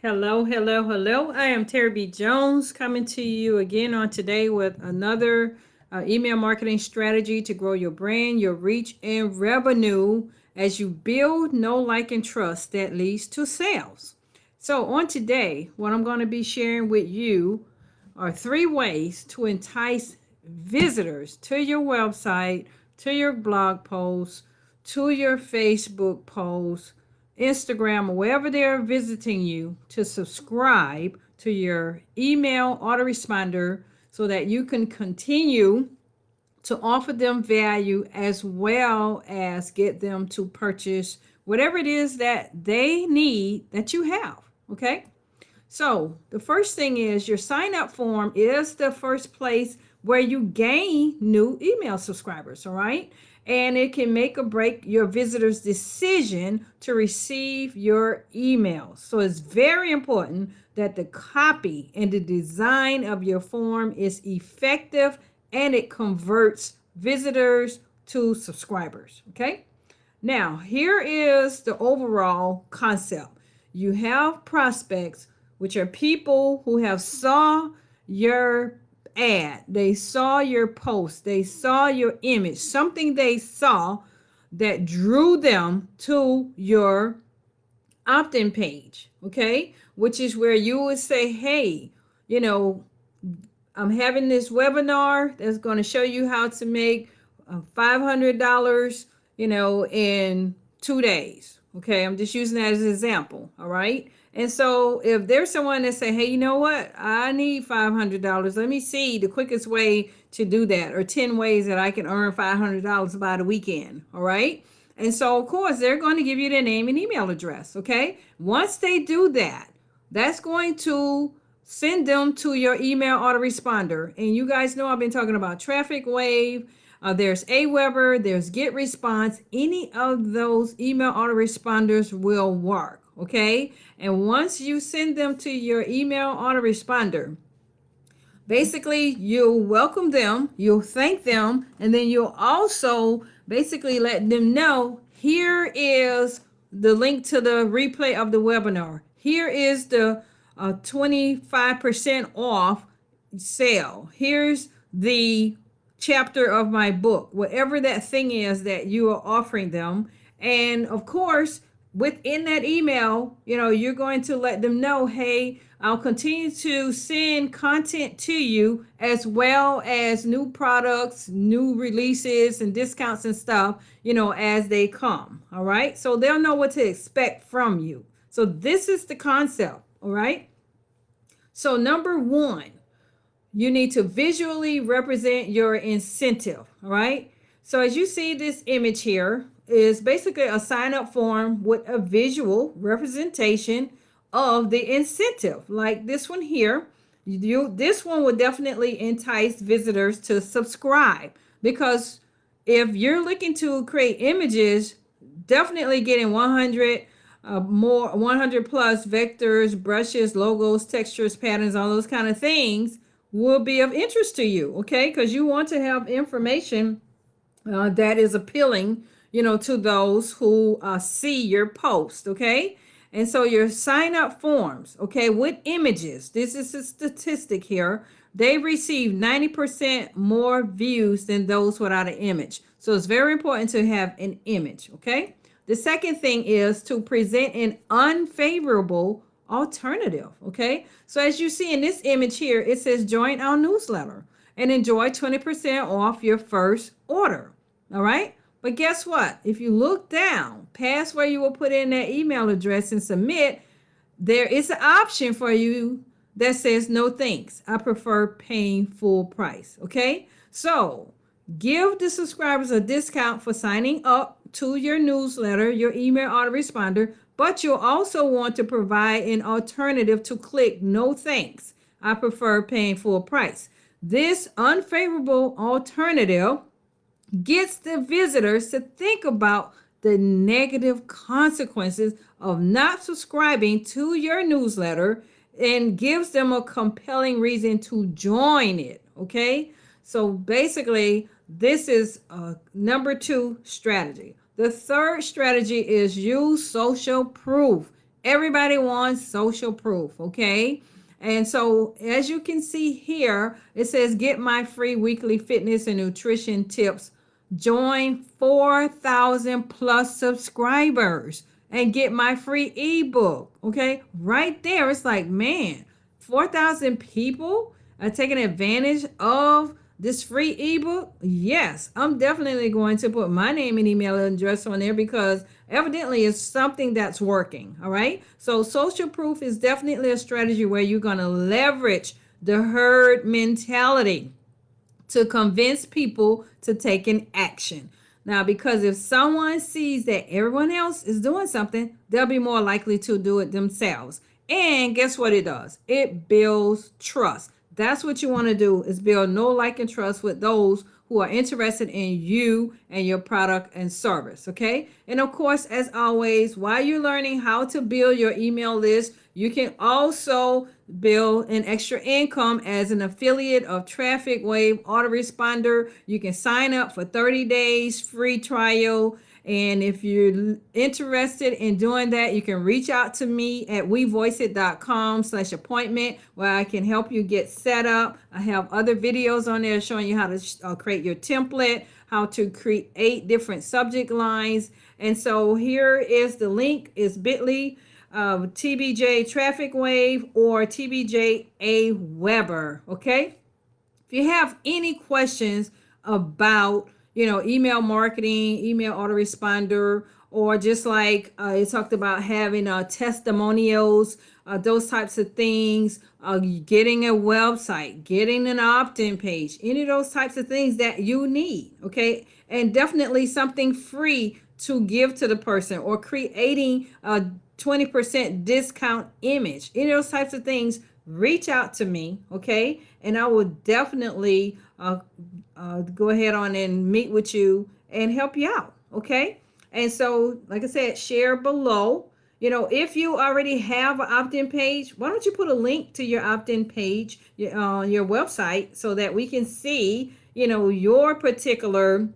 Hello, hello, hello. I am Terry B. Jones coming to you again on today with another email marketing strategy to grow your brand, your reach, and revenue as you build, know, like, and trust that leads to sales. So, on today, what I'm going to be sharing with you are three ways to entice visitors to your website, to your blog posts, to your Facebook posts, Instagram, or wherever they're visiting you to subscribe to your email autoresponder so that you can continue to offer them value as well as get them to purchase whatever it is that they need that you have. Okay. So the first thing is your sign up form is the first place where you gain new email subscribers. All right. And it can make or break your visitor's decision to receive your emails. So it's very important that the copy and the design of your form is effective and it converts visitors to subscribers. Okay. Now, here is the overall concept. You have prospects, which are people who have saw your ad, they saw your post, they saw your image, something they saw that drew them to your opt-in page, okay? Which is where you would say, hey, you know, I'm having this webinar that's going to show you how to make $500, in 2 days. Okay, I'm just using that as an example. All right. And so if there's someone that say, hey, you know what? I need $500. Let me see the quickest way to do that, or 10 ways that I can earn $500 by the weekend. All right. And so, of course, they're going to give you their name and email address. Okay. Once they do that, that's going to send them to your email autoresponder. And you guys know I've been talking about Traffic Wave. There's Aweber, there's Get Response. Any of those email autoresponders will work. Okay. And once you send them to your email autoresponder, basically you'll welcome them, you'll thank them, and then you'll also basically let them know here is the link to the replay of the webinar. Here is the 25% off sale. Here's the chapter of my book, whatever that thing is that you are offering them. And of course, within that email, you're going to let them know, hey, I'll continue to send content to you as well as new products, new releases, and discounts and stuff, as they come. All right. So they'll know what to expect from you. So this is the concept. All right. So number one, you need to visually represent your incentive. All right. So as you see, this image here is basically a sign up form with a visual representation of the incentive, like this one here. This one would definitely entice visitors to subscribe, because if you're looking to create images, definitely getting 100 plus vectors, brushes, logos, textures, patterns, all those kind of things will be of interest to you. Okay, because you want to have information that is appealing, to those who see your post. Okay. And so your sign up forms, okay, with images, this is a statistic here. They receive 90% more views than those without an image. So it's very important to have an image. Okay. The second thing is to present an unfavorable alternative. Okay. So as you see in this image here, it says join our newsletter and enjoy 20% off your first order. All right. But guess what? If you look down past where you will put in that email address and submit, there is an option for you that says no thanks. I prefer paying full price. Okay. So give the subscribers a discount for signing up to your newsletter, your email autoresponder, but you'll also want to provide an alternative to click no thanks. I prefer paying full price. This unfavorable alternative gets the visitors to think about the negative consequences of not subscribing to your newsletter and gives them a compelling reason to join it. Okay. So basically, this is number two strategy. The third strategy is use social proof Everybody wants social proof, okay? And so, as you can see here, it says get my free weekly fitness and nutrition tips. Join 4,000 plus subscribers and get my free ebook. Okay, right there, it's like, man, 4,000 people are taking advantage of this free ebook. Yes, I'm definitely going to put my name and email address on there because evidently it's something that's working. All right, so social proof is definitely a strategy where you're going to leverage the herd mentality to convince people to take an action. Now, because if someone sees that everyone else is doing something, they'll be more likely to do it themselves. And guess what it does? It builds trust. That's what you want to do, is build know, like, and trust with those who are interested in you and your product and service. Okay. And of course, as always, while you're learning how to build your email list, you can also build an extra income as an affiliate of Traffic Wave Autoresponder. You can sign up for 30 days free trial. And if you're interested in doing that, you can reach out to me at wevoiceit.com/appointment, where I can help you get set up. I have other videos on there showing you how to create your template, how to create different subject lines. And so here is the link, is bit.ly TBJ Traffic Wave or TBJ A Weber. Okay. If you have any questions about, email marketing, email autoresponder, or just like you talked about having testimonials, those types of things, getting a website, getting an opt-in page, any of those types of things that you need, okay? And definitely something free to give to the person, or creating a 20% discount image, any of those types of things, reach out to me, okay? And I will definitely go ahead on and meet with you and help you out, okay? And so, like I said, share below. If you already have an opt-in page, why don't you put a link to your opt-in page on your website so that we can see, your particular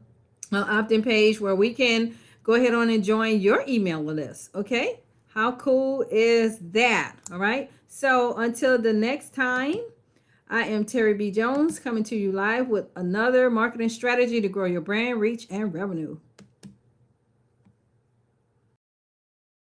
opt-in page, where we can go ahead on and join your email list, okay? How cool is that? All right. So until the next time, I am Terry B. Jones, coming to you live with another marketing strategy to grow your brand, reach, and revenue.